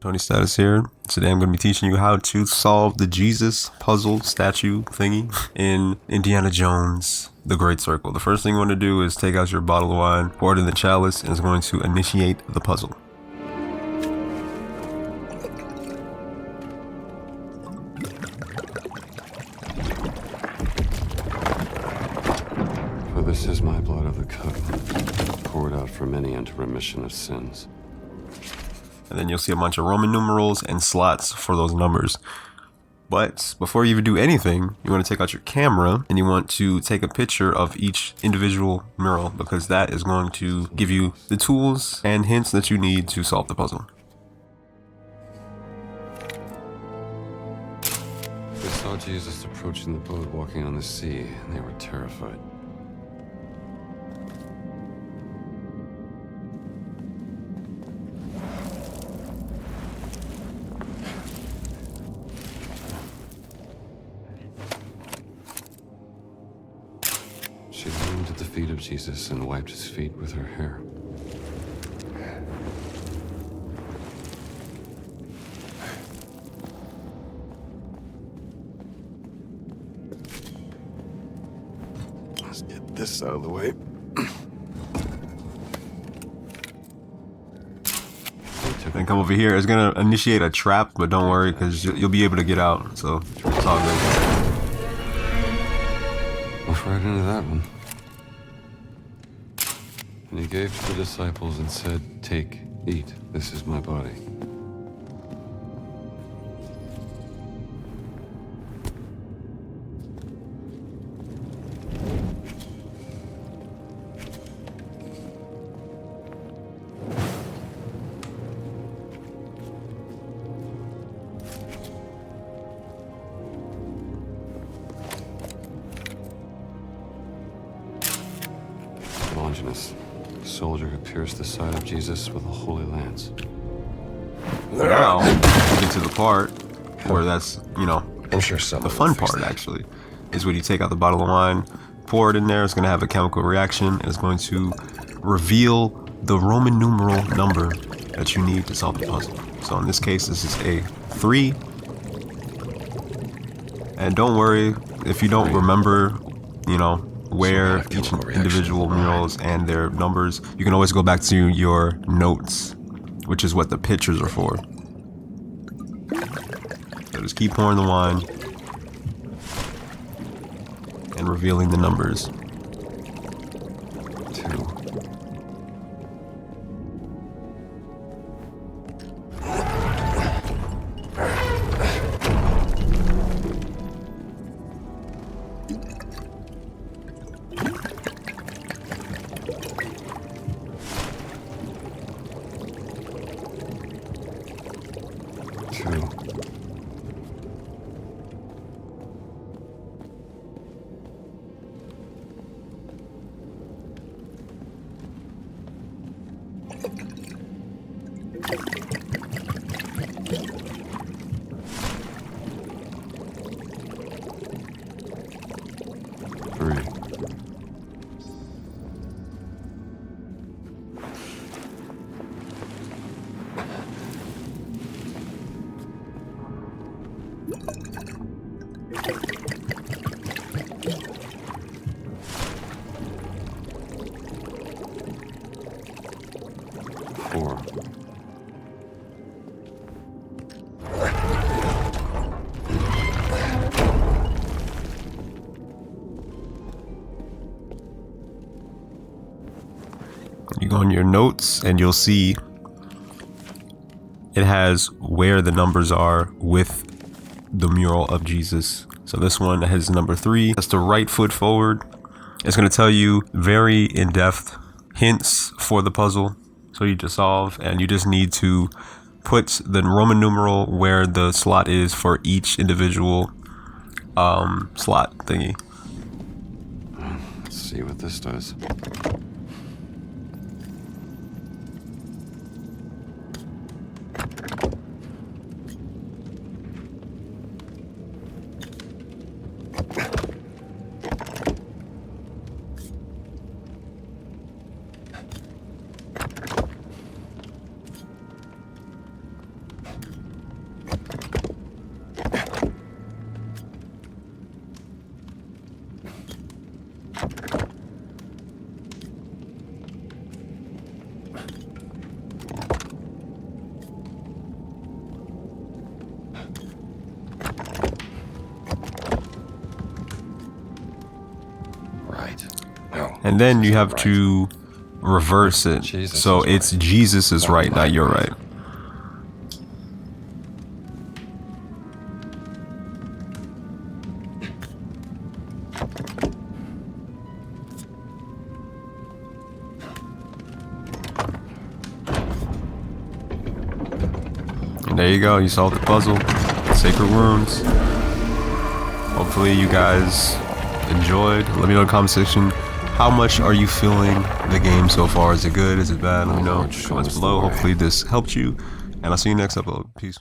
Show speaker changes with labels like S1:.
S1: Tony Staddus here. Today I'm going to be teaching you how to solve the Jesus puzzle statue thingy in Indiana Jones, The Great Circle. The first thing you want to do is take out your bottle of wine, pour it in the chalice, and it's going to initiate the puzzle.
S2: For this is my blood of the covenant, poured out for many unto remission of sins.
S1: And then you'll see a bunch of Roman numerals and slots for those numbers. But before you even do anything, you want to take out your camera and you want to take a picture of each individual mural, because that is going to give you the tools and hints that you need to solve the puzzle.
S2: They saw Jesus approaching the boat walking on the sea, and they were terrified. She leaned at the feet of Jesus and wiped his feet with her hair. Let's get this out of the way.
S1: Then come over here. It's going to initiate a trap, but don't worry, because you'll be able to get out. So it's all good.
S2: Walked right into that one. And he gave to the disciples and said, "Take, eat, this is my body." Longinus, the soldier who pierced the side of Jesus with a holy lance.
S1: Now, we get to the part where that's,
S3: I'm sure some
S1: the fun part actually, is when you take out the bottle of wine, pour it in there. It's going to have a chemical reaction, and it's going to reveal the Roman numeral number that you need to solve the puzzle. So in this case, this is a 3. And don't worry if you don't remember, where each individual murals and their numbers. You can always go back to your notes, which is what the pictures are for. So just keep pouring the wine and revealing the numbers.
S2: 2. Four.
S1: You go in your notes and you'll see it has where the numbers are with the mural of Jesus. So this one has number 3. That's the right foot forward. It's going to tell you very in-depth hints for the puzzle. So you just solve, and you just need to put the Roman numeral where the slot is for each individual slot thingy.
S2: Let's see what this does.
S1: And then you have to reverse it.
S2: Jesus
S1: So
S2: is
S1: it's Jesus is right, not you're right. And there you go, you solved the puzzle. Sacred Wounds. Hopefully you guys enjoyed. Let me know in the comment section, how much are you feeling the game so far? Is it good? Is it bad? Let me know in the comments below. Hopefully this helped you. And I'll see you next episode. Peace.